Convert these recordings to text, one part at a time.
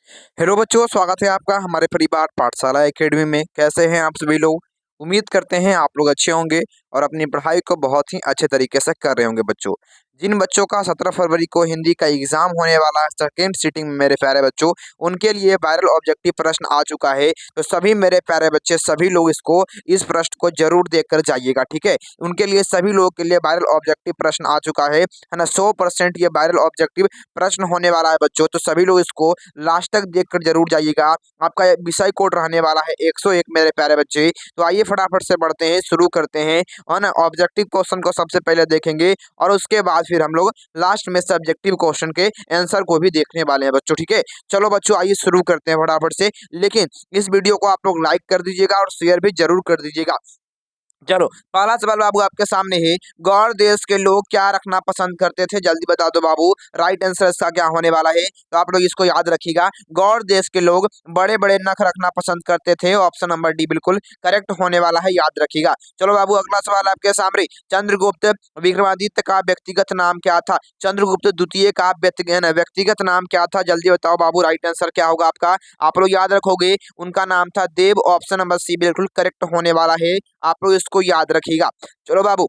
Hello बच्चों, स्वागत है आपका हमारे परिवार पाठशाला एकेडमी में। कैसे हैं आप सभी लोग? उम्मीद करते हैं आप लोग अच्छे होंगे और अपनी पढ़ाई को बहुत ही अच्छे तरीके से कर रहे होंगे। बच्चों, जिन बच्चों का 17 फरवरी को हिंदी का एग्जाम होने वाला है सेकेंड सीटिंग में, मेरे प्यारे बच्चों, उनके लिए वायरल ऑब्जेक्टिव प्रश्न आ चुका है। तो सभी मेरे प्यारे बच्चे, सभी लोग इस प्रश्न को जरूर देख कर जाइएगा, ठीक है। उनके लिए सभी लोगों के लिए वायरल ऑब्जेक्टिव प्रश्न आ चुका है ना। 100% ये वायरल ऑब्जेक्टिव प्रश्न होने वाला है बच्चों। तो सभी लोग इसको लास्ट तक देखकर जरूर जाइएगा। आपका विषय कोड रहने वाला है 101, मेरे प्यारे बच्चे। तो आइए फटाफट से बढ़ते हैं, शुरू करते हैं और ना ऑब्जेक्टिव क्वेश्चन को सबसे पहले देखेंगे और उसके बाद फिर हम लोग लास्ट में सब्जेक्टिव क्वेश्चन के आंसर को भी देखने वाले हैं बच्चों, ठीक है। चलो बच्चों, आइए शुरू करते हैं फटाफट से। लेकिन इस वीडियो को आप लोग लाइक कर दीजिएगा और शेयर भी जरूर कर दीजिएगा। चलो, पहला सवाल बाबू आपके सामने है। गौर देश के लोग क्या रखना पसंद करते थे? जल्दी बता दो बाबू। राइट आंसर इसका क्या होने वाला है? तो आप लोग इसको याद रखिएगा। गौर देश के लोग बड़े बड़े नख रखना पसंद करते थे। ऑप्शन नंबर डी बिल्कुल करेक्ट होने वाला है, याद रखिएगा। चलो बाबू, अगला सवाल आपके सामने। चंद्रगुप्त विक्रमादित्य का व्यक्तिगत नाम क्या था? चंद्रगुप्त द्वितीय का व्यक्तिगत नाम क्या था? जल्दी बताओ बाबू, राइट आंसर क्या होगा आपका? आप लोग याद रखोगे, उनका नाम था देव। ऑप्शन नंबर सी बिल्कुल करेक्ट होने वाला है। आप लोग इसको याद रखिएगा। चलो बाबू,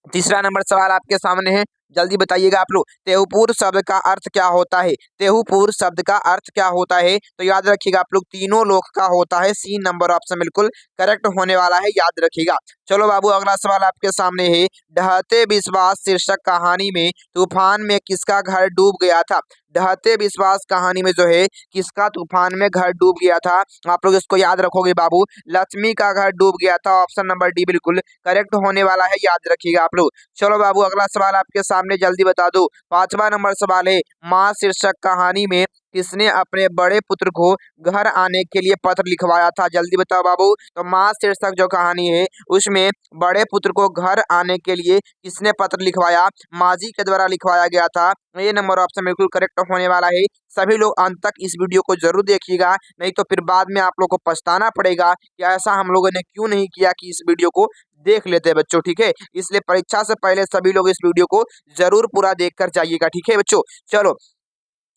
तीसरा नंबर सवाल आपके सामने है। जल्दी बताइएगा आप लोग। तेहुपुर शब्द का अर्थ क्या होता है? तेहुपुर शब्द का अर्थ क्या होता है? तो याद रखिएगा आप लोग, तीनों लोक का होता है। सी नंबर ऑप्शन बिल्कुल करेक्ट होने वाला है, याद रखिएगा। चलो बाबू, अगला सवाल आपके सामने है। ढहते विश्वास शीर्षक कहानी में तूफान में किसका घर डूब गया था? ढहते विश्वास कहानी में जो है किसका तूफान में घर डूब गया था? आप लोग इसको याद रखोगे बाबू। लक्ष्मी का घर डूब गया था। ऑप्शन नंबर डी बिल्कुल करेक्ट होने वाला है, याद रखिएगा आप लोग। चलो बाबू, अगला सवाल आपके सामने, जल्दी बता दो। पांचवा नंबर सवाल है। माँ शीर्षक कहानी में किसने अपने बड़े पुत्र को घर आने के लिए पत्र लिखवाया था? जल्दी बताओ बाबू। तो माँ शीर्षक जो कहानी है उसमें बड़े पुत्र को घर आने के लिए किसने पत्र लिखवाया? माँ जी के द्वारा लिखवाया गया था। ये नंबर ऑप्शन बिल्कुल करेक्ट होने वाला है। सभी लोग अंत तक इस वीडियो को जरूर देखिएगा, नहीं तो फिर बाद में आप लोग को पछताना पड़ेगा कि ऐसा हम लोगों ने क्यों नहीं किया कि इस वीडियो को देख लेते हैं बच्चों, ठीक है। इसलिए परीक्षा से पहले सभी लोग इस वीडियो को जरूर पूरा देख कर जाइएगा, ठीक है बच्चों। चलो,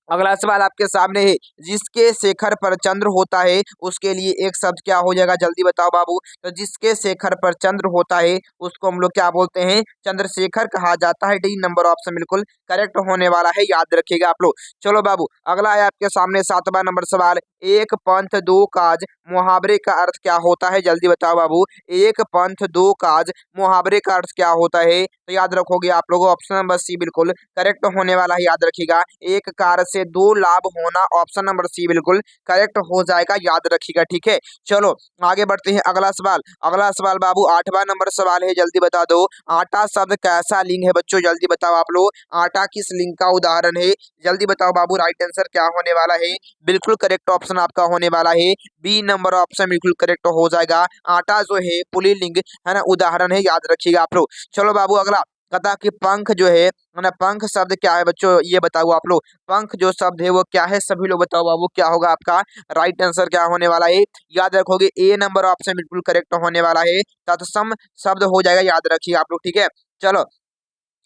अगला सवाल आपके सामने है। जिसके शेखर पर चंद्र होता है उसके लिए एक शब्द क्या हो जाएगा? जल्दी बताओ बाबू। तो जिसके शेखर पर चंद्र होता है उसको हम लोग क्या बोलते हैं? चंद्रशेखर कहा जाता है। डी नंबर ऑप्शन बिल्कुल करेक्ट होने वाला है, याद रखिएगा आप लोग। चलो बाबू, अगला है आपके सामने सातवां नंबर सवाल। एक पंथ दो काज मुहावरे का अर्थ क्या होता है? जल्दी बताओ बाबू। एक पंथ दो काज मुहावरे का अर्थ क्या होता है? तो याद रखोगे आप लोग, ऑप्शन नंबर सी बिल्कुल करेक्ट होने वाला है, याद रखिएगा। एक कार्य से दो लाभ होना, ऑप्शन नंबर सी बिल्कुल करेक्ट हो जाएगा, याद रखिएगा, ठीक है। चलो, आगे बढ़ते हैं। अगला सवाल, अगला सवाल बाबू आठवां नंबर सवाल है। जल्दी बता दो। आटा शब्द कैसा लिंग है? बच्चों जल्दी बताओ आप लोग। आटा किस लिंग का उदाहरण है? जल्दी बताओ बाबू, राइट आंसर क्या होने वाला है? बिल्कुल करेक्ट ऑप्शन आपका होने वाला है, बी नंबर ऑप्शन बिल्कुल करेक्ट हो जाएगा। आटा जो है पुल्लिंग है ना, उदाहरण है, याद रखिएगा आप लोग। चलो बाबू, अगला कथा कि पंख जो है ना, पंख शब्द क्या है बच्चों? ये बताओ आप लोग। पंख जो शब्द है वो क्या है? सभी लोग बताओ बाबू, क्या होगा आपका? राइट आंसर क्या होने वाला है? याद रखोगे, ए नंबर ऑप्शन बिल्कुल करेक्ट होने वाला है। तत्सम शब्द हो जाएगा, याद रखिए आप लोग, ठीक है। चलो,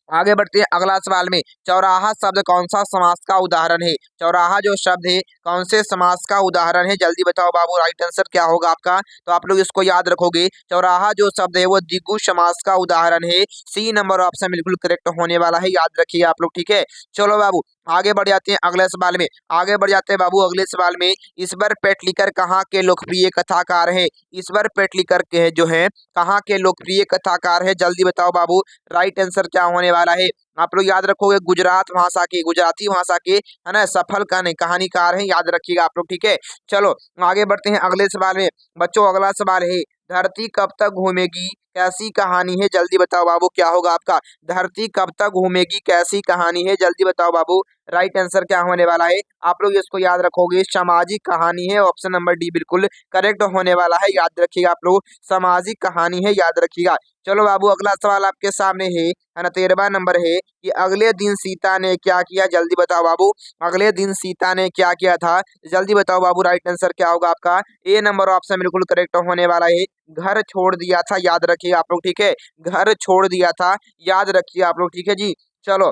आगे बढ़ते हैं अगला सवाल में। चौराहा शब्द कौन सा समास का उदाहरण है? चौराहा जो शब्द है कौन से समास का उदाहरण है? जल्दी बताओ बाबू, राइट आंसर क्या होगा आपका? तो आप लोग इसको याद रखोगे। चौराहा जो शब्द है वो द्विगु समास का उदाहरण है। सी नंबर ऑप्शन बिल्कुल करेक्ट होने वाला है, याद रखिए आप लोग, ठीक है। चलो बाबू, आगे बढ़ जाते हैं अगले सवाल में। आगे बढ़ जाते हैं बाबू अगले सवाल में। ईश्वर पेटलिकर कहाँ के लोकप्रिय कथाकार हैं? ईश्वर पेटलिकर के जो है कहाँ के लोकप्रिय कथाकार है? जल्दी बताओ बाबू, राइट आंसर क्या होने वाला है? आप लोग याद रखोगे, गुजरात भाषा के, गुजराती भाषा के है ना, सफल कहानीकार हैं, याद रखिएगा आप लोग, ठीक है। चलो, आगे बढ़ते हैं अगले सवाल में। बच्चों अगला सवाल है। धरती कब तक घूमेगी कैसी कहानी है? जल्दी बताओ बाबू, क्या होगा आपका? धरती कब तक घूमेगी कैसी कहानी है? जल्दी बताओ बाबू, राइट आंसर क्या होने वाला है? आप लोग इसको याद रखोगे, सामाजिक कहानी है। ऑप्शन नंबर डी बिल्कुल करेक्ट होने वाला है, याद रखिएगा आप लोग। सामाजिक कहानी है, याद रखिएगा। चलो बाबू, अगला सवाल आपके सामने है ना, 13वां नंबर है कि अगले दिन सीता ने क्या किया? जल्दी बताओ बाबू, अगले दिन सीता ने क्या किया था? जल्दी बताओ बाबू, राइट आंसर क्या होगा आपका? ए नंबर ऑप्शन बिल्कुल करेक्ट होने वाला है। घर छोड़ दिया था, याद रखिए आप लोग, ठीक है। घर छोड़ दिया था, याद रखिए आप लोग, ठीक है जी। चलो,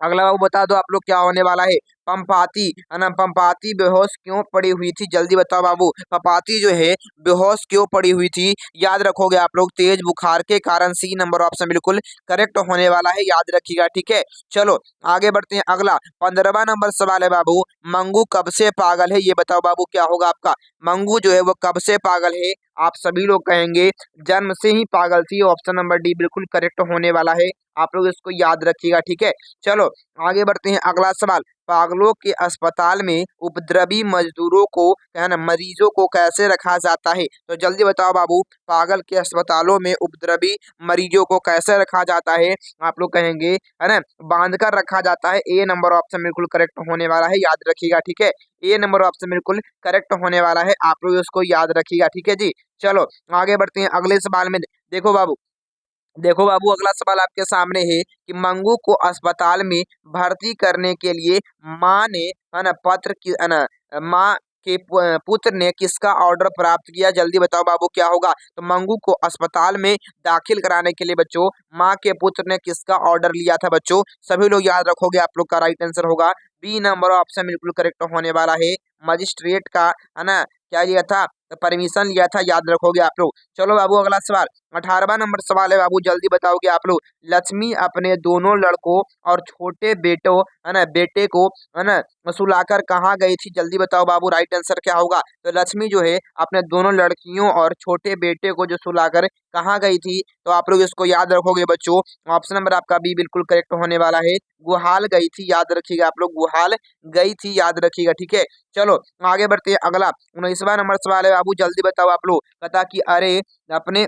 अगला बाबू बता दो आप लोग क्या होने वाला है। पंपाती है ना, पंपाती बेहोश क्यों पड़ी हुई थी, जल्दी बताओ बाबू। पंपाती जो है बेहोश क्यों पड़ी हुई थी, याद रखोगे आप लोग, तेज बुखार के कारण। सी नंबर ऑप्शन बिल्कुल करेक्ट होने वाला है, याद रखिएगा, ठीक है। चलो आगे बढ़ते हैं। अगला 15वां नंबर सवाल है बाबू, मंगू कब से पागल है, ये बताओ बाबू क्या होगा आपका। मंगू जो है वो कब से पागल है, आप सभी लोग कहेंगे जन्म से ही पागल थी। ऑप्शन नंबर डी बिल्कुल करेक्ट होने वाला है, आप लोग इसको याद रखिएगा, ठीक है। चलो आगे बढ़ते हैं। अगला सवाल, पागलों के अस्पताल में उपद्रवी मजदूरों को है ना, मरीजों को कैसे रखा जाता है, तो जल्दी बताओ बाबू। पागल के अस्पतालों में उपद्रवी मरीजों को कैसे रखा जाता है, आप लोग कहेंगे है ना, बांध कर रखा जाता है। ए नंबर ऑप्शन बिल्कुल करेक्ट होने वाला है, याद रखिएगा, ठीक है। ए नंबर ऑप्शन बिल्कुल करेक्ट होने वाला है, आप लोग उसको याद रखिएगा, ठीक है जी। चलो आगे बढ़ते हैं। अगले सवाल में देखो बाबू, देखो बाबू अगला सवाल आपके सामने है कि मंगू को अस्पताल में भर्ती करने के लिए माँ ने है ना पत्र की है ना, माँ के पुत्र ने किसका ऑर्डर प्राप्त किया, जल्दी बताओ बाबू क्या होगा। तो मंगू को अस्पताल में दाखिल कराने के लिए बच्चों माँ के पुत्र ने किसका ऑर्डर लिया था बच्चों, सभी लोग याद रखोगे, आप लोग का राइट आंसर होगा बी नंबर ऑप्शन बिल्कुल करेक्ट होने वाला है। मजिस्ट्रेट का है ना क्या लिया था, परमिशन लिया था, याद रखोगे आप लोग। चलो बाबू अगला सवाल 18वां नंबर सवाल है बाबू, जल्दी बताओगे आप लोग। लक्ष्मी अपने दोनों लड़कों और छोटे बेटों है ना बेटे को है ना सुलाकर कहाँ गई थी, जल्दी बताओ बाबू राइट आंसर क्या होगा। तो लक्ष्मी जो है अपने दोनों लड़कियों और छोटे बेटे को जो सुलाकर कहाँ गई थी, तो आप लोग इसको याद रखोगे बच्चों। ऑप्शन नंबर आपका बी बिल्कुल करेक्ट होने वाला है, गुहाल गई थी, याद रखिएगा आप लोग, गुहाल गई थी, याद रखिएगा, ठीक है। चलो आगे बढ़ते हैं। अगला 19वां नंबर सवाल है बाबू, जल्दी बताओ आप लोग। बता कि अरे अपने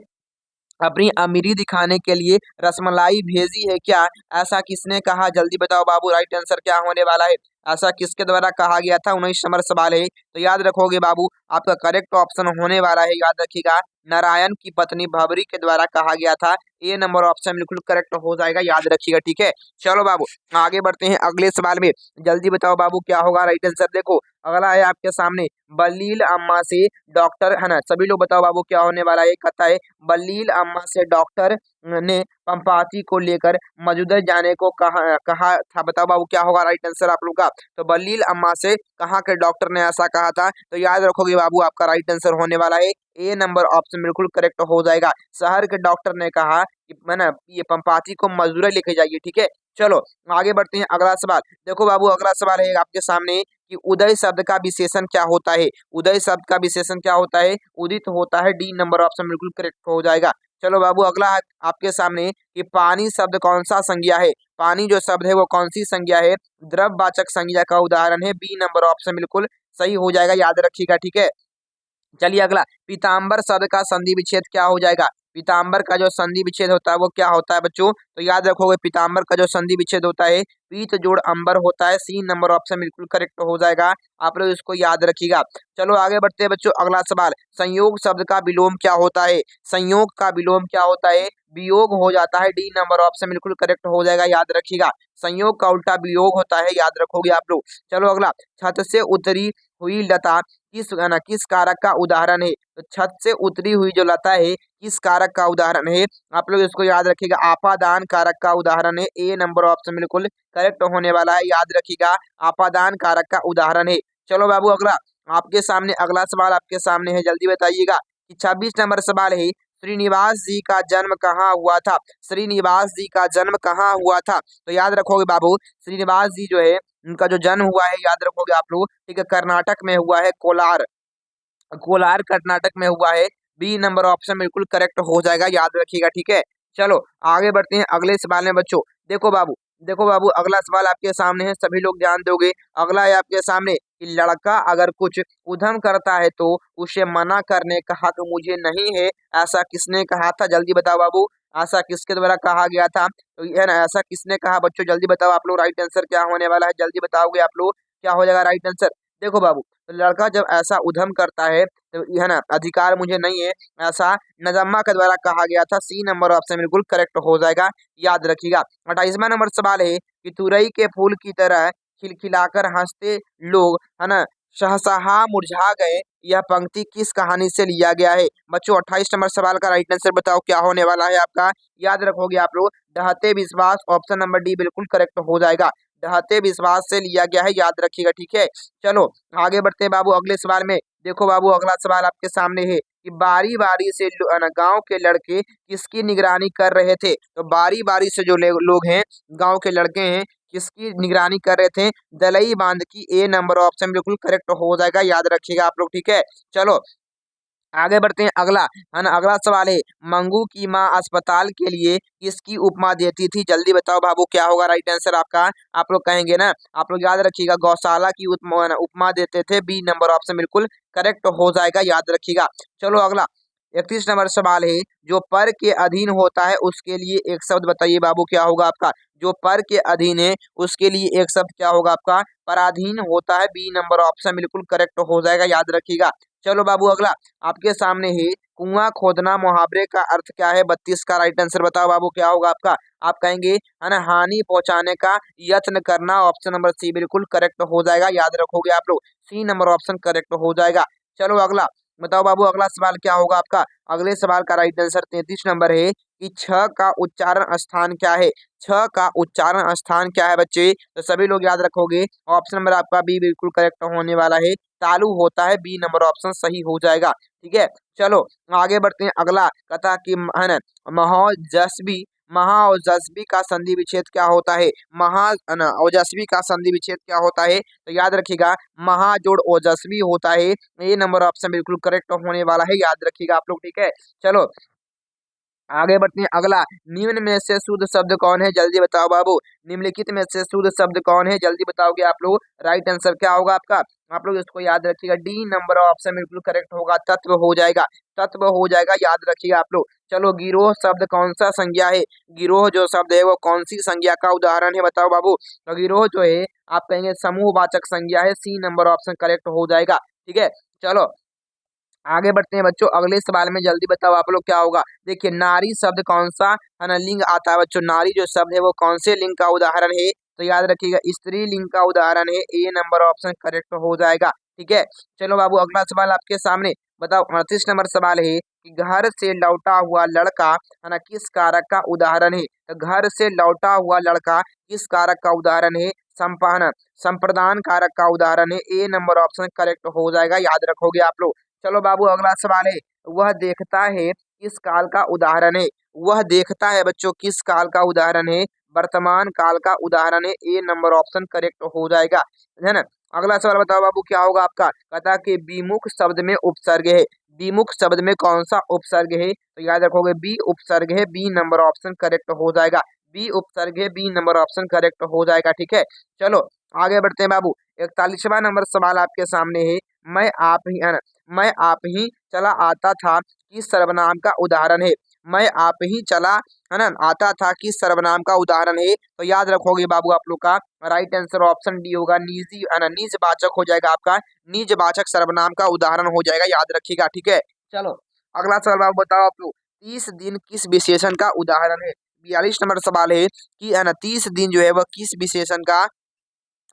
अपनी अमीरी दिखाने के लिए रसमलाई भेजी है क्या, ऐसा किसने कहा, जल्दी बताओ बाबू राइट आंसर क्या होने वाला है। ऐसा किसके द्वारा कहा गया था, 19 नंबर सवाल है, तो याद रखोगे बाबू आपका करेक्ट ऑप्शन होने वाला है, याद रखिएगा नारायण की पत्नी भवरी के द्वारा कहा गया था। ए नंबर ऑप्शन बिल्कुल करेक्ट हो जाएगा, याद रखिएगा, ठीक है। चलो बाबू आगे बढ़ते हैं अगले सवाल में, जल्दी बताओ बाबू क्या होगा राइट आंसर। देखो अगला है आपके सामने, बलील अम्मा से डॉक्टर है ना, सभी लोग बताओ बाबू क्या होने वाला है। कहता है बलील अम्मा से डॉक्टर ने पंपाती को लेकर मजूदर जाने को कहा कहा था, बताओ बाबू क्या होगा राइट आंसर आप लोग का। तो बलील अम्मा से कहाँ के डॉक्टर ने ऐसा कहा था, तो याद रखोगे बाबू आपका राइट आंसर होने वाला है ए नंबर ऑप्शन बिल्कुल करेक्ट हो जाएगा। शहर के डॉक्टर ने कहा कि है ना ये पंपाती को मजदूर लेके जाइए, ठीक है। चलो आगे बढ़ते हैं। अगला सवाल देखो बाबू, अगला सवाल है आपके सामने कि उदय शब्द का विशेषण क्या होता है, उदय शब्द का विशेषण क्या होता है, उदित होता है, डी नंबर ऑप्शन बिल्कुल करेक्ट हो जाएगा। चलो बाबू अगला आपके सामने कि पानी शब्द कौन सा संज्ञा है, पानी जो शब्द है वो कौन सी संज्ञा है, द्रववाचक संज्ञा का उदाहरण है, बी नंबर ऑप्शन बिल्कुल सही हो जाएगा, याद रखिएगा, ठीक है। चलिए अगला, पीताम्बर शब्द का संधि विच्छेद क्या हो जाएगा, पीताम्बर का जो संधि विच्छेद होता है वो क्या होता है बच्चों, तो याद रखोगे पीताम्बर का जो संधि विच्छेद होता है पीत जोड़ अंबर होता है, सी नंबर ऑप्शन बिल्कुल करेक्ट हो जाएगा, आप लोग इसको याद रखिएगा। चलो आगे बढ़ते हैं बच्चों। अगला सवाल, संयोग शब्द का विलोम क्या होता है, संयोग का विलोम क्या होता है, वियोग हो जाता है, डी नंबर ऑप्शन बिल्कुल करेक्ट हो जाएगा, याद रखिएगा। संयोग का उल्टा वियोग होता है, याद रखोगे आप लोग। चलो अगला, छत से उतरी हुई लता किस कारक का उदाहरण है, तो छत से उतरी हुई जो लता है किस कारक का उदाहरण है, आप लोग इसको याद रखिएगा, आपादान कारक का उदाहरण है, ए नंबर ऑप्शन बिल्कुल करेक्ट होने वाला है, याद रखिएगा आपादान कारक का उदाहरण है। चलो बाबू अगला आपके सामने, अगला सवाल आपके सामने है, जल्दी बताइएगा कि 26 नंबर सवाल है, श्रीनिवास जी का जन्म कहाँ हुआ था, श्रीनिवास जी का जन्म कहाँ हुआ था, तो याद रखोगे बाबू श्रीनिवास जी जो है उनका जो जन्म हुआ है, याद रखोगे आप लोग, ठीक है, कर्नाटक में हुआ है, कोलार, कोलार कर्नाटक में हुआ है, बी नंबर ऑप्शन बिल्कुल करेक्ट हो जाएगा, याद रखिएगा, ठीक है। चलो आगे बढ़ते हैं अगले सवाल में बच्चों। देखो बाबू, देखो बाबू अगला सवाल आपके सामने है, सभी लोग ध्यान दोगे। अगला है आपके सामने कि लड़का अगर कुछ उधम करता है तो उसे मना करने का हक मुझे नहीं है, ऐसा किसने कहा था, जल्दी बताओ बाबू, ऐसा किसके द्वारा कहा गया था, तो ये ना ऐसा किसने कहा बच्चों, जल्दी बताओ आप लोग राइट आंसर क्या होने वाला है, जल्दी बताओगे आप लोग क्या हो जाएगा राइट आंसर। देखो बाबू, तो लड़का जब ऐसा उधम करता है तो है ना अधिकार मुझे नहीं है, ऐसा नजम्मा के द्वारा कहा गया था, सी नंबर ऑप्शन बिल्कुल करेक्ट हो जाएगा, याद रखिएगा। 28वां नंबर सवाल है कि तुरई के फूल की तरह खिलखिलाकर हंसते लोग है ना सहसा मुरझा गए, यह पंक्ति किस कहानी से लिया गया है? बच्चों 28 नंबर सवाल का राइट आंसर बताओ क्या होने वाला है आपका। याद रखोगे आप लोग, ढहते विश्वास, ऑप्शन नंबर डी बिल्कुल करेक्ट हो जाएगा। ढहते विश्वास से लिया गया है, याद रखिएगा, ठीक है। चलो आगे बढ़ते हैं बाबू अगले सवाल में। देखो बाबू अगला सवाल आपके सामने है कि बारी बारी से गांव के लड़के किसकी निगरानी कर रहे थे। तो बारी बारी से जो लोग हैं, गांव के लड़के हैं, किसकी निगरानी कर रहे थे? दलई बांध की। ए नंबर ऑप्शन बिल्कुल करेक्ट हो जाएगा, याद रखिएगा आप लोग, ठीक है। चलो आगे बढ़ते हैं अगला, है ना। अगला सवाल है, मंगू की माँ अस्पताल के लिए किसकी उपमा देती थी? जल्दी बताओ बाबू क्या होगा राइट आंसर आपका। आप लोग कहेंगे ना, आप लोग याद रखिएगा, गौशाला की उपमा देते थे। बी नंबर ऑप्शन बिल्कुल करेक्ट हो जाएगा, याद रखिएगा। चलो अगला 31 नंबर सवाल है, जो पर के अधीन होता है उसके लिए एक शब्द बताइए बाबू क्या होगा आपका। जो पर के अधीन है उसके लिए एक शब्द क्या होगा आपका? पराधीन होता है। बी नंबर ऑप्शन बिल्कुल करेक्ट हो जाएगा, याद रखिएगा। चलो बाबू अगला आपके सामने है, कुआं खोदना मुहावरे का अर्थ क्या है? 32 का राइट आंसर बताओ बाबू क्या होगा आपका। आप कहेंगे, है ना, हानि पहुंचाने का यत्न करना। ऑप्शन नंबर सी बिल्कुल करेक्ट हो जाएगा, याद रखोगे आप लोग। सी नंबर ऑप्शन करेक्ट हो जाएगा। चलो अगला बताओ बाबू अगला सवाल क्या होगा आपका। अगले सवाल का राइट आंसर 33 नंबर है कि छ का उच्चारण स्थान क्या है? छ का उच्चारण स्थान क्या है बच्चे? तो सभी लोग याद रखोगे, ऑप्शन नंबर आपका बी बिल्कुल करेक्ट होने वाला है। तालु होता है। बी नंबर ऑप्शन सही हो जाएगा, ठीक है। चलो आगे बढ़ते हैं अगला कथा की, है ना, महाजस्वी, महाओजस्वी का संधि विच्छेद क्या होता है? ओजस्वी का संधि विच्छेद क्या होता है? तो याद रखिएगा, महा जोड़ ओजस्वी होता है। ये नंबर ऑप्शन बिल्कुल करेक्ट होने वाला है, याद रखिएगा आप लोग, ठीक है। चलो आगे बढ़ते हैं अगला, निम्न में से शुद्ध शब्द कौन है? जल्दी बताओ बाबू, निम्नलिखित में से शुद्ध शब्द कौन है? जल्दी बताओगे आप लोग, राइट आंसर क्या होगा आपका। आप लोग इसको याद रखिएगा, डी नंबर ऑप्शन बिल्कुल करेक्ट होगा, तत्व हो जाएगा, तत्व हो जाएगा, याद रखिएगा आप लोग। चलो गिरोह शब्द कौन सा संज्ञा है? गिरोह जो शब्द है वो कौन सी संज्ञा का उदाहरण है? बताओ बाबू। तो गिरोह जो है आप कहेंगे समूहवाचक संज्ञा है। सी नंबर ऑप्शन करेक्ट हो जाएगा, ठीक है। चलो आगे बढ़ते हैं बच्चों अगले सवाल में, जल्दी बताओ आप लोग क्या होगा। देखिए नारी शब्द कौन सा, है ना, लिंग आता है बच्चों। नारी जो शब्द है वो कौन से लिंग का उदाहरण है? तो याद रखिएगा, स्त्री लिंग का उदाहरण है। ए नंबर ऑप्शन करेक्ट हो जाएगा, ठीक है। चलो बाबू अगला सवाल आपके सामने, बताओ 38 नंबर सवाल है कि घर से लौटा हुआ लड़का, है ना, किस कारक का उदाहरण है? तो घर से लौटा हुआ लड़का किस कारक का उदाहरण है? संपादन, संप्रदान कारक का उदाहरण है। ए नंबर ऑप्शन करेक्ट हो जाएगा, याद रखोगे आप लोग। चलो बाबू अगला सवाल है, वह देखता है किस काल का उदाहरण है? वह देखता है बच्चों किस काल का उदाहरण है? वर्तमान काल का उदाहरण है। ए नंबर ऑप्शन करेक्ट हो जाएगा, है ना। अगला सवाल बताओ बाबू क्या होगा आपका। कहता कि विमुख शब्द में उपसर्ग है। विमुख शब्द में कौन सा उपसर्ग है? तो याद रखोगे बी उपसर्ग है। बी नंबर ऑप्शन करेक्ट हो जाएगा, बी उपसर्ग है। बी नंबर ऑप्शन करेक्ट हो जाएगा, ठीक है। चलो आगे बढ़ते हैं बाबू 41वां नंबर सवाल आपके सामने है, मैं आप ही, है ना, मैं आप ही चला आता था किस सर्वनाम का उदाहरण है? मैं आप ही चला, है ना, आता था किस सर्वनाम का उदाहरण है? तो याद रखोगे बाबू आप लोग का राइट आंसर ऑप्शन डी होगा, निजी, है ना, निजवाचक हो जाएगा आपका। निजवाचक सर्वनाम का उदाहरण हो जाएगा, याद रखिएगा, ठीक है। चलो अगला सवाल बाबू बताओ आप लोग, 30 दिन किस विशेषण का उदाहरण है? 42 नंबर सवाल है कि, है ना, 30 दिन जो है वह किस विशेषण का,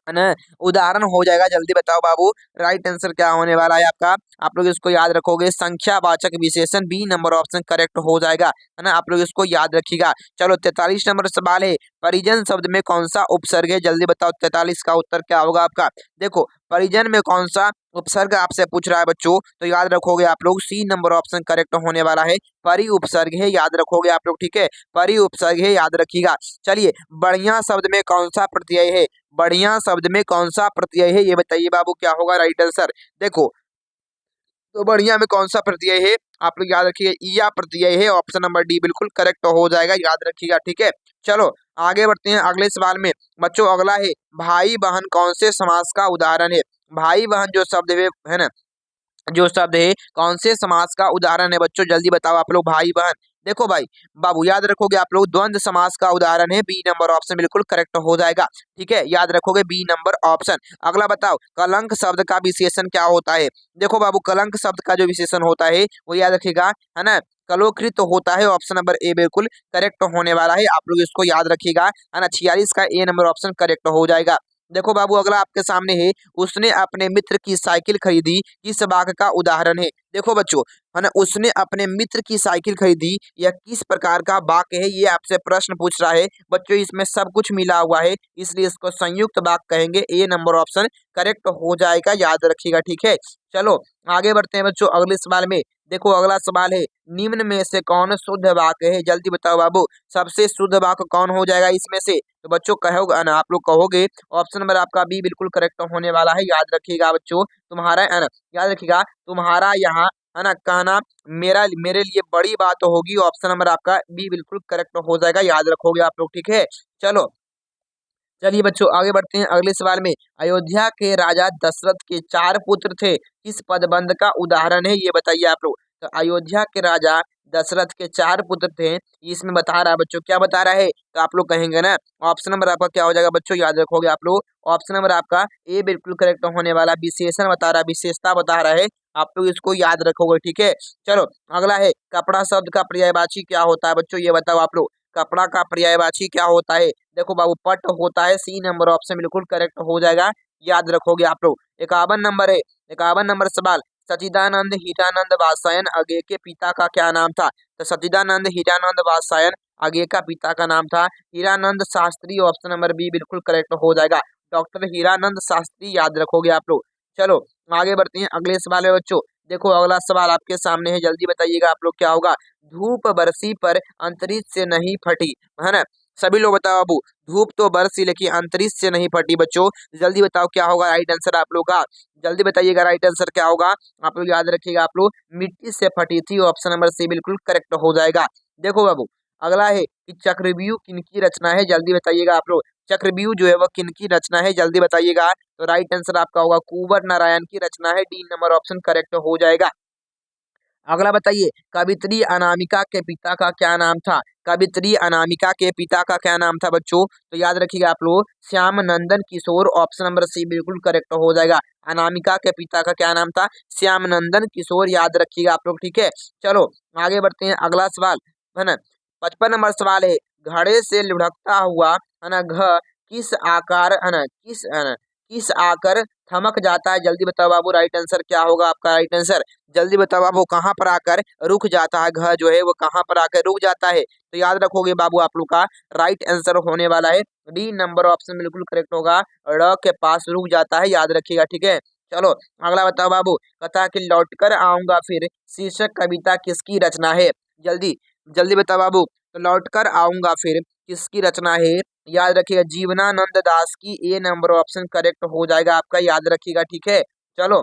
है ना, उदाहरण हो जाएगा। जल्दी बताओ बाबू राइट आंसर क्या होने वाला है आपका। आप लोग इसको याद रखोगे, संख्यावाचक विशेषण। बी नंबर ऑप्शन करेक्ट हो जाएगा, है ना, आप लोग इसको याद रखिएगा। चलो 43 नंबर सवाल है, परिजन शब्द में कौन सा उपसर्ग है? जल्दी बताओ 43 का उत्तर क्या होगा आपका। देखो परिजन में कौन सा उपसर्ग आपसे पूछ रहा है बच्चों, तो याद रखोगे आप लोग सी नंबर ऑप्शन करेक्ट होने वाला है। परि उपसर्ग है, याद रखोगे आप लोग, ठीक है, परि उपसर्ग है, याद रखिएगा। चलिए बढ़िया शब्द में कौन सा प्रत्यय है? बढ़िया शब्द में कौन सा प्रत्यय है ये बताइए बाबू क्या होगा राइट आंसर। देखो तो बढ़िया में कौन सा प्रत्यय है? आप लोग याद रखिए, या प्रत्यय है। ऑप्शन नंबर डी बिल्कुल करेक्ट हो जाएगा, याद रखिएगा, ठीक है। चलो आगे बढ़ते हैं अगले सवाल में बच्चों। अगला है, भाई बहन कौन से समास का उदाहरण है? भाई बहन जो शब्द है ना, जो शब्द है कौन से समास का उदाहरण है बच्चों? जल्दी बताओ आप लोग, भाई बहन। देखो भाई बाबू याद रखोगे आप लोग, द्वंद्व समास का उदाहरण है। बी नंबर ऑप्शन बिल्कुल करेक्ट हो जाएगा, ठीक है, याद रखोगे बी नंबर ऑप्शन। अगला बताओ, कलंक शब्द का विशेषण क्या होता है? देखो बाबू कलंक शब्द का जो विशेषण होता है वो याद रखिएगा, है ना, कलोकृत होता है। ऑप्शन नंबर ए बिल्कुल करेक्ट होने वाला है, आप लोग इसको याद रखिएगा, है ना। 46 का ए नंबर ऑप्शन करेक्ट हो जाएगा। देखो बाबू अगला आपके सामने है, उसने अपने मित्र की साइकिल खरीदी, किस वाक्य का उदाहरण है। देखो बच्चों, है ना, उसने अपने मित्र की साइकिल खरीदी, यह किस प्रकार का वाक्य है, ये आपसे प्रश्न पूछ रहा है बच्चों। इसमें सब कुछ मिला हुआ है, इसलिए इसको संयुक्त वाक्य कहेंगे। ए नंबर ऑप्शन करेक्ट हो जाएगा, याद रखिएगा, ठीक है। चलो आगे बढ़ते हैं बच्चों अगले सवाल में। देखो अगला सवाल है, निम्न में से कौन शुद्ध वाक्य है, जल्दी बताओ बाबू। सबसे शुद्ध वाक्य कौन हो जाएगा इसमें से, तो बच्चों कहोगे ना, आप लोग कहोगे ऑप्शन नंबर आपका बी बिल्कुल करेक्ट होने वाला है। याद रखिएगा बच्चों, तुम्हारा है ना, याद रखिएगा तुम्हारा यहाँ, है ना, कहना मेरा मेरे लिए बड़ी बात होगी। ऑप्शन नंबर आपका बी बिल्कुल करेक्ट हो जाएगा, याद रखोगे आप लोग, ठीक है। चलो चलिए बच्चों आगे बढ़ते हैं अगले सवाल में। अयोध्या के राजा दशरथ के 4 पुत्र थे, किस पदबंध का उदाहरण है, ये बताइए आप लोग। तो अयोध्या के राजा दशरथ के 4 पुत्र थे, इसमें बता रहा है बच्चों, क्या बता रहा है, तो आप लोग कहेंगे ना, ऑप्शन नंबर आपका क्या हो जाएगा बच्चों, याद रखोगे आप लोग। ऑप्शन नंबर आपका ए बिल्कुल करेक्ट होने वाला, विशेषण बता रहा है, विशेषता बता रहा है, आप लोग इसको याद रखोगे, ठीक है। चलो अगला है, कपड़ा शब्द का पर्यायवाची क्या होता है बच्चों, ये बताओ आप लोग। कपड़ा का पर्यायवाची क्या होता है, देखो बाबू पट होता है, सी नंबर ऑप्शन बिल्कुल करेक्ट हो जाएगा, याद रखोगे आप लोग। 51 नंबर है, 51 नंबर सवाल, सच्चिदानंद हीरानंद वात्स्यायन आगे के पिता का क्या नाम था। तो सच्चिदानंद हीरानंद वात्स्यायन आगे का पिता का नाम था Hiranand Shastri, option number B बिल्कुल करेक्ट हो जाएगा, डॉक्टर हीरानंद शास्त्री, याद रखोगे आप लोग। चलो आगे बढ़ते हैं अगले सवाल है बच्चों। देखो अगला सवाल आपके सामने है, जल्दी बताइएगा आप लोग क्या होगा। धूप बरसी पर अंतरिक्ष से नहीं फटी, है ना, सभी लोग बताओ बाबू। धूप तो बरसी लेकिन अंतरिक्ष से नहीं फटी बच्चों, जल्दी बताओ क्या होगा राइट आंसर आप लोग का, जल्दी बताइएगा राइट आंसर क्या होगा। आप लोग याद रखिएगा, आप लोग मिट्टी से फटी थी, ऑप्शन नंबर सी बिल्कुल करेक्ट हो जाएगा। देखो बाबू अगला है कि चक्रव्यूह किनकी रचना है, जल्दी बताइएगा आप लोग। चक्रव्यूह जो है वह किनकी रचना है, जल्दी बताइएगा। तो राइट आंसर आपका होगा कुंवर नारायण की रचना है, डी नंबर ऑप्शन करेक्ट हो जाएगा। अगला बताइए, कवित्री अनामिका के पिता का क्या नाम था। कवित्री अनामिका के पिता का क्या नाम था बच्चों, तो याद रखिएगा आप लोग, श्याम नंदन किशोर, ऑप्शन नंबर सी बिल्कुल करेक्ट हो जाएगा। अनामिका के पिता का क्या नाम था, श्याम नंदन किशोर, याद रखिएगा आप लोग, ठीक है। चलो आगे बढ़ते हैं अगला सवाल, है ना। 55 नंबर सवाल है, घड़े से लुढ़कता हुआ, है ना, घ किस आकार, है ना, किस आकर थमक जाता है, जल्दी बताओ बाबू राइट आंसर क्या होगा आपका, राइट आंसर जल्दी बताओ बाबू, कहाँ पर आकर रुक जाता है, घ जो है वो कहाँ पर आकर रुक जाता है, तो याद रखोगे बाबू आप लोग का राइट आंसर होने वाला है डी नंबर ऑप्शन बिल्कुल करेक्ट होगा, ड़ के पास रुक जाता है, याद रखिएगा, ठीक है। चलो अगला बताओ बाबू, कथा कि लौटकर आऊंगा फिर शीर्षक कविता किसकी रचना है, जल्दी जल्दी बताओ बाबू। तो लौटकर आऊंगा फिर किसकी रचना है, याद रखिएगा जीवनानंद दास की, ए नंबर ऑप्शन करेक्ट हो जाएगा आपका, याद रखिएगा, ठीक है। चलो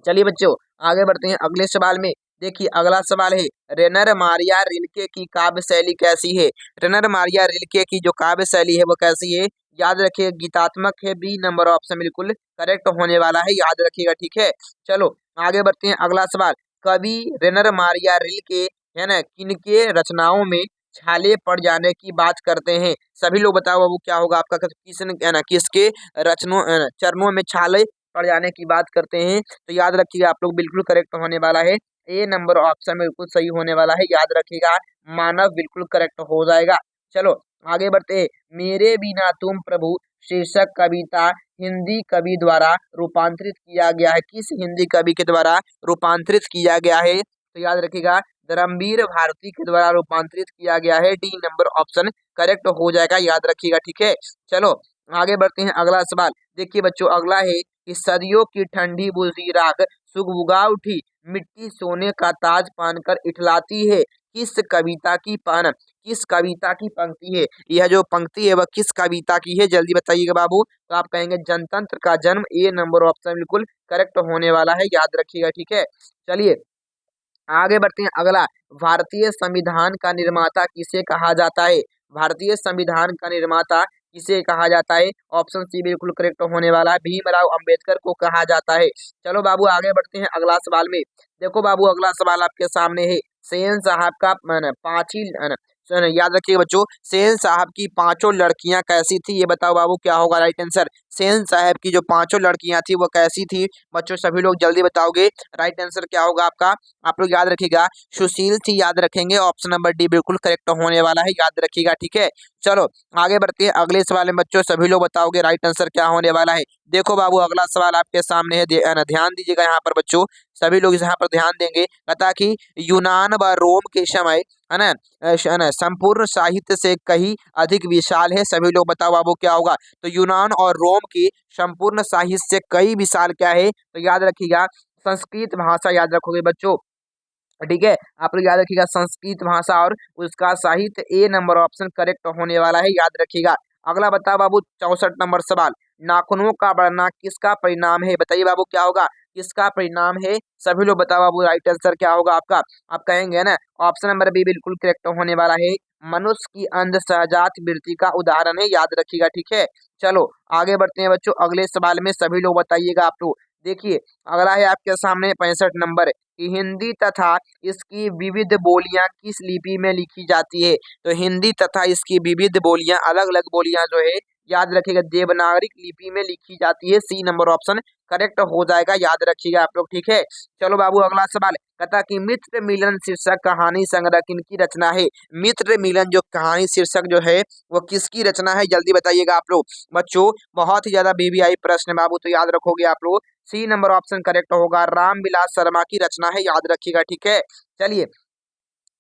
चलिए बच्चों आगे बढ़ते हैं अगले सवाल में। देखिए अगला सवाल है, रेनर मारिया रिल्के की काव्य शैली कैसी है। रेनर मारिया रिल्के की जो काव्य शैली है वो कैसी है, याद रखिए गीतात्मक है, बी नंबर ऑप्शन बिल्कुल करेक्ट होने वाला है, याद रखिएगा, ठीक है। चलो आगे बढ़ते हैं अगला सवाल, कवि रेनर मारिया रिल्के, है ना, किनके रचनाओं में छाले पड़ जाने की बात करते हैं, सभी लोग बताओ बाबू क्या होगा आपका, किसने, है ना, किसके रचनों, चरणों में छाले पड़ जाने की बात करते हैं, तो याद रखिएगा आप लोग बिल्कुल करेक्ट होने वाला है, ए नंबर ऑप्शन बिल्कुल सही होने वाला है, याद रखिएगा मानव बिल्कुल करेक्ट हो जाएगा। चलो आगे बढ़ते हैं, मेरे बिना तुम प्रभु शीर्षक कविता हिंदी कवि द्वारा रूपांतरित किया गया है, किस हिंदी कवि के द्वारा रूपांतरित किया गया है, तो याद रखिएगा धर्मवीर भारती के द्वारा रूपांतरित किया गया है, डी नंबर ऑप्शन करेक्ट हो जाएगा, याद रखिएगा, ठीक है। चलो आगे बढ़ते हैं अगला सवाल। देखिए बच्चों अगला है कि सदियों की ठंडी बुझी राख सुगबुगा उठी, मिट्टी सोने का ताज पहनकर इठलाती है, किस कविता की पान, किस कविता की पंक्ति है, यह जो पंक्ति है वह किस कविता की है, जल्दी बताइएगा बाबू। तो आप कहेंगे जनतंत्र का जन्म, ए नंबर ऑप्शन बिल्कुल करेक्ट होने वाला है, याद रखिएगा, ठीक है। चलिए आगे बढ़ते हैं अगला, भारतीय संविधान का निर्माता किसे कहा जाता है। भारतीय संविधान का निर्माता किसे कहा जाता है, ऑप्शन सी बिल्कुल करेक्ट होने वाला है, भीमराव अंबेडकर को कहा जाता है। चलो बाबू आगे बढ़ते हैं अगला सवाल में। देखो बाबू अगला सवाल आपके सामने है, सेन साहब का याद रखिए बच्चों, सेन साहब की पांचों लड़कियां कैसी थी, ये बताओ बाबू क्या होगा राइट आंसर। सेन साहब की जो पांचों लड़कियां थी वो कैसी थी बच्चों, सभी लोग जल्दी बताओगे। राइट आंसर क्या होगा आपका, आप लोग याद रखिएगा सुशील थी, याद रखेंगे। ऑप्शन नंबर डी बिल्कुल करेक्ट होने वाला है, याद रखिएगा, ठीक है। चलो आगे बढ़ते हैं अगले सवाल में बच्चों, सभी लोग बताओगे राइट आंसर क्या होने वाला है। देखो बाबू अगला सवाल आपके सामने है, ध्यान दीजिएगा यहाँ पर बच्चों, सभी लोग यहाँ पर ध्यान देंगे। बता कि यूनान व रोम के समय है ना है ना संपूर्ण साहित्य से कहीं अधिक विशाल है, सभी लोग बताओ बाबू क्या होगा। तो यूनान और रोम की संपूर्ण साहित्य से कई विशाल क्या है, तो याद रखिएगा संस्कृत भाषा, याद रखोगे बच्चों, ठीक है। आप लोग याद रखिएगा संस्कृत भाषा और उसका साहित्य, ए नंबर ऑप्शन करेक्ट होने वाला है, याद रखिएगा। अगला बताओ बाबू 64 नंबर सवाल, नाखूनों का बढ़ना किसका परिणाम है, बताइए बाबू क्या होगा, किसका परिणाम है, सभी लोग बताओ बाबू राइट आंसर क्या होगा आपका। आप कहेंगे ना ऑप्शन नंबर बी बिल्कुल करेक्ट होने वाला है, मनुष्य की अंध सहजात वृत्ति का उदाहरण है, याद रखिएगा, ठीक है। चलो आगे बढ़ते हैं बच्चों अगले सवाल में, सभी लोग बताइएगा आप लोग। देखिए अगला है आपके सामने 65 नंबर कि हिंदी तथा इसकी विविध बोलियां किस लिपि में लिखी जाती है। तो हिंदी तथा इसकी विविध बोलियां, अलग अलग बोलियां जो है, याद रखिएगा देवनागरी लिपि में लिखी जाती है, सी नंबर ऑप्शन करेक्ट हो जाएगा, याद रखिएगा आप लोग, ठीक है। चलो बाबू अगला सवाल कहता कि मित्र मिलन शीर्षक कहानी संग्रह किनकी रचना है। मित्र मिलन जो कहानी शीर्षक जो है वो किसकी रचना है, जल्दी बताइएगा आप लोग बच्चों। बहुत ही ज्यादा बीबीआई प्रश्न है बाबू, तो याद रखोगे आप लोग, सी नंबर ऑप्शन करेक्ट होगा, रामविलास शर्मा की रचना है, याद रखिएगा, ठीक है। चलिए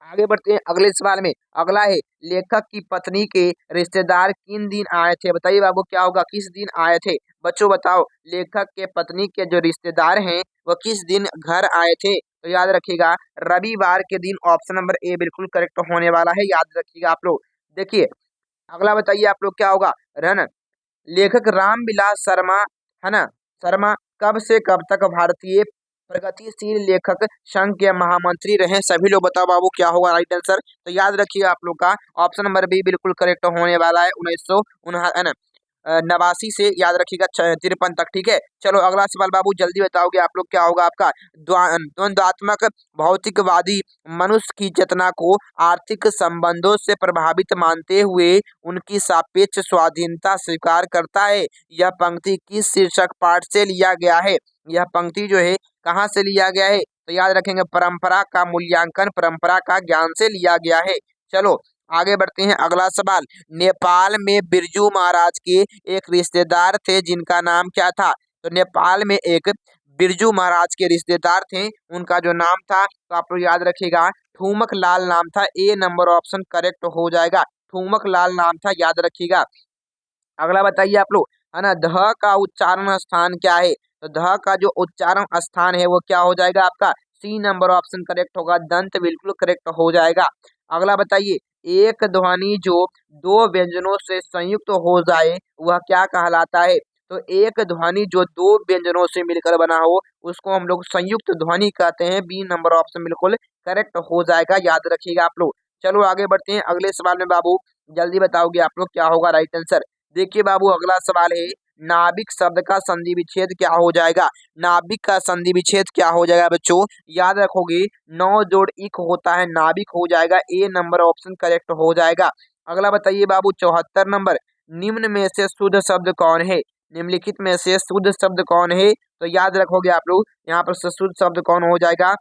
आगे बढ़ते हैं अगले सवाल में। अगला है लेखक की पत्नी के रिश्तेदार किन दिन आए थे, बताइए बाबू क्या होगा, किस दिन आए थे। बच्चों बताओ लेखक के पत्नी के जो रिश्तेदार हैं वो किस दिन घर आए थे, तो याद रखिएगा रविवार के दिन, ऑप्शन नंबर ए बिल्कुल करेक्ट होने वाला है, याद रखिएगा आप लोग। देखिए अगला बताइए आप लोग क्या होगा, है ना लेखक रामविलास शर्मा, है ना शर्मा कब से कब तक भारतीय प्रगतिशील लेखक संघ के महामंत्री रहे, सभी लोग बताओ बाबू क्या होगा राइट आंसर। तो याद रखिए आप लोग का ऑप्शन नंबर बी बिल्कुल करेक्ट होने वाला है, 1959 नवासी से, याद रखिएगा 53 तक, ठीक है। चलो अगला सवाल बाबू जल्दी बताओगे आप लोग क्या होगा आपका। द्वंद्वात्मक भौतिकवादी मनुष्य की चेतना को आर्थिक संबंधों से प्रभावित मानते हुए उनकी सापेक्ष स्वाधीनता स्वीकार करता है। यह पंक्ति किस शीर्षक पाठ से लिया गया है, यह पंक्ति जो है कहाँ से लिया गया है, तो याद रखेंगे परंपरा का मूल्यांकन, परंपरा का ज्ञान से लिया गया है। चलो आगे बढ़ते हैं अगला सवाल, नेपाल में बिरजू महाराज के एक रिश्तेदार थे जिनका नाम क्या था। तो नेपाल में एक बिरजू महाराज के रिश्तेदार थे, उनका जो नाम था तो आप लोग याद रखिएगा ठूमक लाल नाम था, ए नंबर ऑप्शन करेक्ट हो जाएगा, ठूमक लाल नाम था, याद रखिएगा। अगला बताइए आप लोग, है ना ध का उच्चारण स्थान क्या है, तो ध का जो उच्चारण स्थान है वो क्या हो जाएगा आपका, सी नंबर ऑप्शन करेक्ट होगा, दंत बिल्कुल करेक्ट हो जाएगा। अगला बताइए एक ध्वनि जो दो व्यंजनों से संयुक्त हो जाए वह क्या कहलाता है। तो एक ध्वनि जो दो व्यंजनों से मिलकर बना हो उसको हम लोग संयुक्त ध्वनि कहते हैं, बी नंबर ऑप्शन बिल्कुल करेक्ट हो जाएगा, याद रखिएगा आप लोग। चलो आगे बढ़ते हैं अगले सवाल में बाबू, जल्दी बताओगे आप लोग क्या होगा राइट आंसर। देखिए बाबू अगला सवाल है नाभिक शब्द का संधि विच्छेद क्या हो जाएगा। नाभिक का संधि विच्छेद क्या हो जाएगा बच्चों, याद रखोगे नौ जोड़ इक होता है, नाभिक हो जाएगा, ए नंबर ऑप्शन करेक्ट हो जाएगा। अगला बताइए बाबू 74 नंबर, निम्न में से शुद्ध शब्द कौन है, निम्नलिखित में से शुद्ध शब्द कौन है, तो याद रखोगे आप लोग यहाँ पर से शुद्ध शब्द कौन हो जाएगा,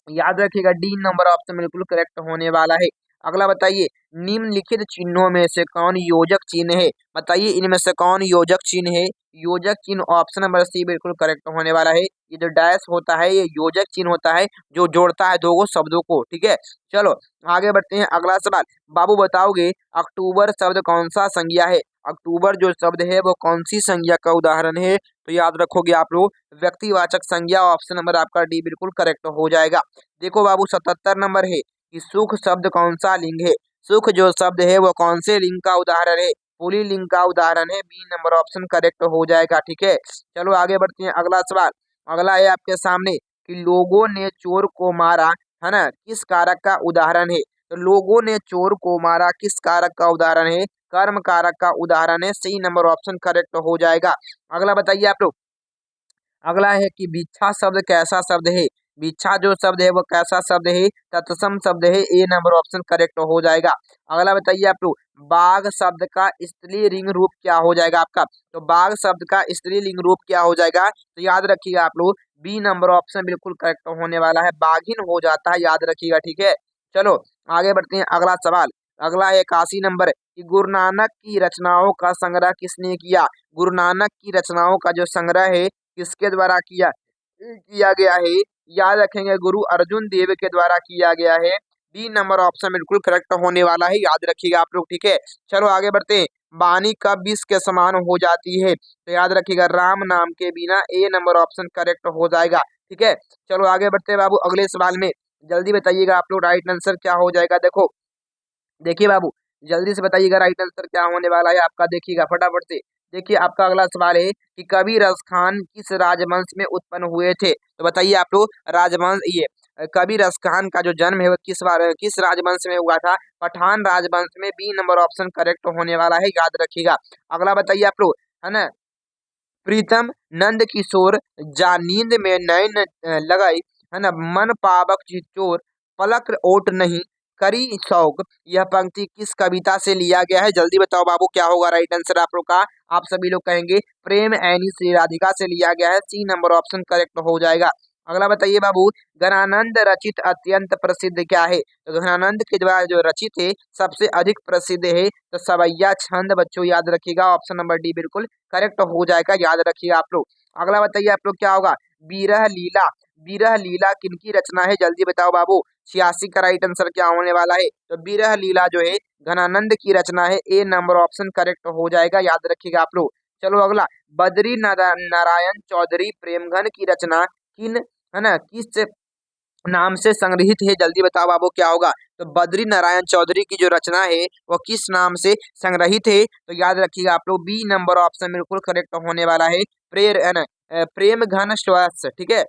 याद रखिएगा डी नंबर ऑप्शन बिल्कुल करेक्ट होने वाला है। अगला बताइए निम्नलिखित चिन्हों में से कौन योजक चिन्ह है, बताइए इनमें से कौन योजक चिन्ह है। योजक चिन्ह ऑप्शन नंबर सी बिल्कुल करेक्ट होने वाला है, ये जो डैश होता है ये योजक चिन्ह होता है जो जोड़ता है दो शब्दों को, ठीक है। चलो आगे बढ़ते हैं अगला सवाल, बाबू बताओगे अक्टूबर शब्द कौन सा संज्ञा है, अक्टूबर जो शब्द है वो कौन सी संज्ञा का उदाहरण है, तो याद रखोगे आप लोग व्यक्तिवाचक संज्ञा, ऑप्शन नंबर आपका डी बिल्कुल करेक्ट हो जाएगा। देखो बाबू 77 नंबर है कि सुख शब्द कौन सा लिंग है, सुख जो शब्द है वो कौन से लिंग का उदाहरण है, पुल्लिंग का उदाहरण है, बी नंबर ऑप्शन करेक्ट हो जाएगा, ठीक है। चलो आगे बढ़ते हैं अगला सवाल, अगला है आपके सामने कि लोगों ने चोर को मारा, है ना किस कारक का उदाहरण है। तो लोगों ने चोर को मारा किस कारक का उदाहरण है, कर्म कारक का उदाहरण है, सी नंबर ऑप्शन करेक्ट हो जाएगा। अगला बताइए आप लोग, अगला है कि भिक्षा शब्द कैसा शब्द है, बिच्छा जो शब्द है वो कैसा शब्द है? तत्सम शब्द है। ए नंबर ऑप्शन करेक्ट हो जाएगा। अगला बताइए आप लोग, बाघ शब्द का स्त्रीलिंग रूप क्या हो जाएगा आपका? तो बाघ शब्द का स्त्रीलिंग रूप क्या हो जाएगा? तो याद रखिएगा आप लोग, बी नंबर ऑप्शन बिल्कुल करेक्ट होने वाला है, बाघिन हो जाता है, याद रखिएगा, ठीक है। चलो आगे बढ़ते हैं, अगला सवाल। अगला है 81 नंबर कि गुरु नानक की रचनाओं का संग्रह किसने किया? गुरु नानक की रचनाओं का जो संग्रह है किसके द्वारा किया गया है? याद रखेंगे, गुरु अर्जुन देव के द्वारा किया गया है। डी नंबर ऑप्शन बिल्कुल करेक्ट होने वाला है, याद रखिएगा आप लोग, ठीक है। चलो आगे बढ़ते हैं, वाणी कब विष के समान हो जाती है? तो याद रखिएगा, राम नाम के बिना। ए नंबर ऑप्शन करेक्ट हो जाएगा, ठीक है। चलो आगे बढ़ते हैं बाबू, अगले सवाल में जल्दी बताइएगा आप लोग, राइट आंसर क्या हो जाएगा? देखो, देखिए बाबू, जल्दी से बताइएगा राइट आंसर क्या होने वाला है आपका, देखिएगा फटाफट से। देखिए आपका अगला सवाल है कि कबीर खान किस राजवंश में उत्पन्न हुए थे? तो बताइए आप लोग, राजवंश ये कबीर खान का जो जन्म है वो किस राजवंश में हुआ था? पठान राजवंश में। बी नंबर ऑप्शन करेक्ट होने वाला है, याद रखिएगा। अगला बताइए आप लोग, है ना, प्रीतम नंद किशोर जा नींद में नैन लगाई, है ना, मन पावक चिचोर पलक ओट नहीं करी शौक, यह पंक्ति किस कविता से लिया गया है? जल्दी बताओ बाबू, क्या होगा राइट आंसर आप लोग का? आप सभी लोग कहेंगे प्रेम ऐनी श्री राधिका से लिया गया है। सी नंबर ऑप्शन करेक्ट हो जाएगा। अगला बताइए बाबू, गणानंद रचित अत्यंत प्रसिद्ध क्या है? तो गणानंद के द्वारा जो रचित है सबसे अधिक प्रसिद्ध है तो सवैया छंद, बच्चों याद रखिएगा, ऑप्शन नंबर डी बिल्कुल करेक्ट हो जाएगा, याद रखिएगा आप लोग। अगला बताइए आप लोग, क्या होगा? बीरह लीला। बीरह लीला किनकी रचना है? जल्दी बताओ बाबू, 86 का राइट आंसर क्या होने वाला है? तो बीरह लीला जो है घनानंद की रचना है। ए नंबर ऑप्शन करेक्ट हो जाएगा, याद रखिएगा आप लोग। चलो अगला, बद्री नारायण चौधरी प्रेमघन की रचना किन, है ना, किस नाम से संग्रहित है? जल्दी बताओ बाबू, क्या होगा? तो बद्री नारायण चौधरी की जो रचना है वो किस नाम से संग्रहित है? तो याद रखिएगा आप लोग, बी नंबर ऑप्शन बिल्कुल करेक्ट होने वाला है, प्रेम घन श्वास, ठीक है।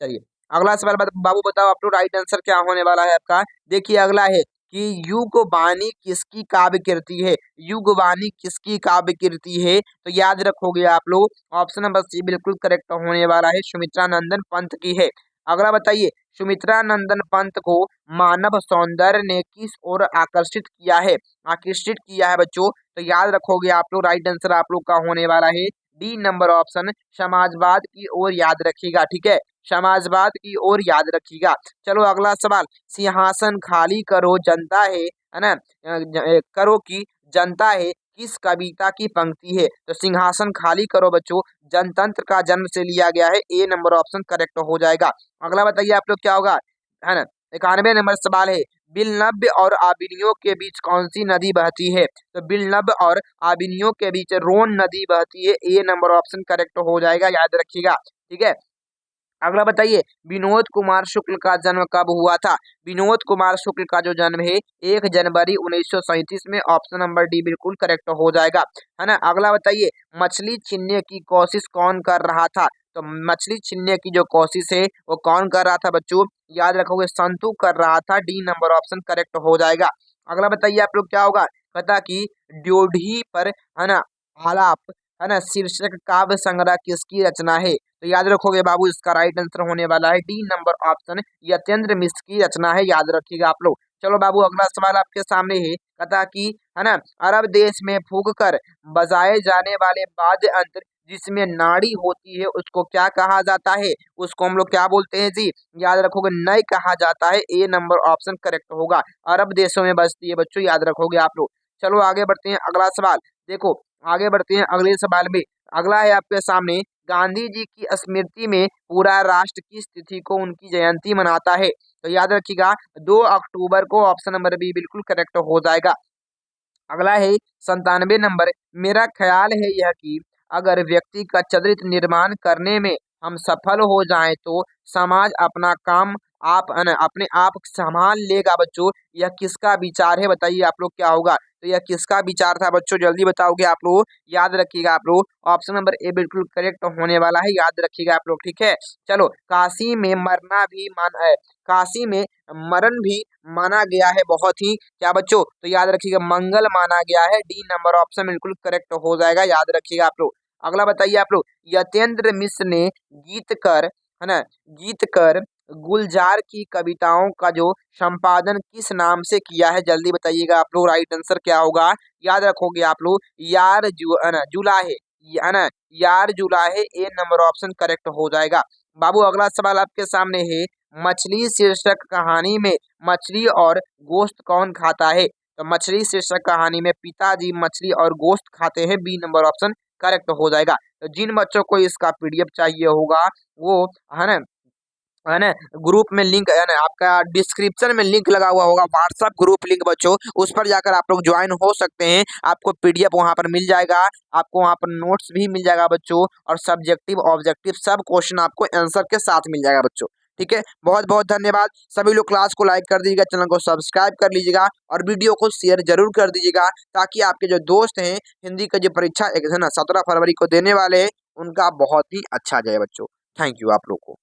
चलिए अगला सवाल बाबू बताओ आप लोग, राइट आंसर क्या होने वाला है आपका? देखिए अगला है कि युगवाणी किसकी काव्य कृति है? युगवाणी किसकी काव्य कृति है? तो याद रखोगे आप लोग, ऑप्शन नंबर सी बिल्कुल करेक्ट होने वाला है, सुमित्रा नंदन पंत की है। अगला बताइए, सुमित्रा नंदन पंत को मानव सौंदर्य ने किस ओर आकर्षित किया है बच्चों? तो याद रखोगे आप लोग, राइट आंसर आप लोग का होने वाला है डी नंबर ऑप्शन समाजवाद की ओर, याद रखिएगा, ठीक है, समाजवाद की ओर, याद रखिएगा। चलो अगला सवाल, सिंहासन खाली करो जनता है ना, करो की जनता है किस कविता की पंक्ति है? तो सिंहासन खाली करो बच्चों जनतंत्र का जन्म से लिया गया है। ए नंबर ऑप्शन करेक्ट हो जाएगा। अगला बताइए आप लोग, क्या होगा, है ना, 91 नंबर सवाल है, बिलनब और आबिनियो के बीच कौन सी नदी बहती है? तो बिलनब और आबिनियो के बीच रोन नदी बहती है। ए नंबर ऑप्शन करेक्ट हो जाएगा, याद रखिएगा, ठीक है। अगला बताइए, विनोद कुमार शुक्ल का जन्म कब हुआ था? विनोद कुमार शुक्ल का जो जन्म है 1 जनवरी 1937 में। ऑप्शन नंबर डी बिल्कुल करेक्ट हो जाएगा, है ना। अगला बताइए, मछली छीनने की कोशिश कौन कर रहा था? तो मछली छीनने की जो कोशिश है वो कौन कर रहा था बच्चों? याद रखोगे, संतु कर रहा था। डी नंबर ऑप्शन करेक्ट हो जाएगा। अगला बताइए आप लोग, क्या होगा? कहता कि ड्योढ़ी पर, है ना, आलाप, है ना, शीर्षक काव्य संग्रह किसकी रचना है? तो याद रखोगे बाबू, इसका राइट आंसर होने वाला है डी नंबर ऑप्शन यतेंद्र मिश्र की रचना है, याद रखिएगा आप लोग। चलो बाबू अगला सवाल आपके सामने है, कथा की, है ना, अरब देश में फूंक कर बजाए जाने वाले वाद्य यंत्र जिसमें नाड़ी होती है उसको क्या कहा जाता है? उसको हम लोग क्या बोलते हैं जी? याद रखोगे, नय कहा जाता है। ए नंबर ऑप्शन करेक्ट होगा, अरब देशों में बजती है बच्चों, याद रखोगे आप लोग। चलो आगे बढ़ते हैं, अगला सवाल देखो, आगे बढ़ते हैं अगले सवाल में। अगला है आपके सामने, गांधी जी की स्मृति में पूरा राष्ट्र किस तिथि को उनकी जयंती मनाता है? तो याद रखिएगा, 2 अक्टूबर को। ऑप्शन नंबर बी बिल्कुल करेक्ट हो जाएगा। अगला है 97 नंबर, मेरा ख्याल है यह कि अगर व्यक्ति का चरित्र निर्माण करने में हम सफल हो जाएं तो समाज अपना काम अपने आप संभाल लेगा बच्चों। यह किसका विचार है? बताइए आप लोग, क्या होगा? तो यह किसका विचार था बच्चों? जल्दी बताओगे आप लोग, याद रखिएगा आप लोग, ऑप्शन नंबर ए बिल्कुल करेक्ट होने वाला है, याद रखिएगा आप लोग, ठीक है। चलो, काशी में मरण भी माना गया है बहुत ही, क्या बच्चों? तो याद रखिएगा, मंगल माना गया है। डी नंबर ऑप्शन बिल्कुल करेक्ट हो जाएगा, याद रखिएगा आप लोग। अगला बताइए आप लोग, यतेंद्र मिश्र ने गीत कर, है ना, गीत कर गुलजार की कविताओं का जो संपादन किस नाम से किया है, जल्दी बताइएगा आप लोग। राइट आंसर क्या होगा, याद रखोगे आप लोग, यार जुलाहे, है ना, यार जुलाहे। ए नंबर ऑप्शन करेक्ट हो जाएगा। बाबू अगला सवाल आपके सामने है, मछली शीर्षक कहानी में मछली और गोश्त कौन खाता है? तो मछली शीर्षक कहानी में पिताजी मछली और गोश्त खाते हैं, बी नंबर ऑप्शन करेक्ट हो जाएगा। तो जिन बच्चों को इसका पीडीएफ चाहिए होगा वो, है ना, ग्रुप में लिंक, है ना, आपका डिस्क्रिप्शन में लिंक लगा हुआ होगा, व्हाट्सएप ग्रुप लिंक बच्चों, उस पर जाकर आप लोग ज्वाइन हो सकते हैं। आपको पीडीएफ वहां पर मिल जाएगा, आपको वहां पर नोट्स भी मिल जाएगा बच्चों, और सब्जेक्टिव ऑब्जेक्टिव सब क्वेश्चन आपको आंसर के साथ मिल जाएगा बच्चों। ठीक है, बहुत बहुत धन्यवाद। सभी लोग क्लास को लाइक कर दीजिएगा, चैनल को सब्सक्राइब कर लीजिएगा, और वीडियो को शेयर जरूर कर दीजिएगा, ताकि आपके जो दोस्त हैं हिंदी का जो परीक्षा 17 फरवरी को देने वाले हैं, उनका बहुत ही अच्छा जाए बच्चों। थैंक यू आप लोग को।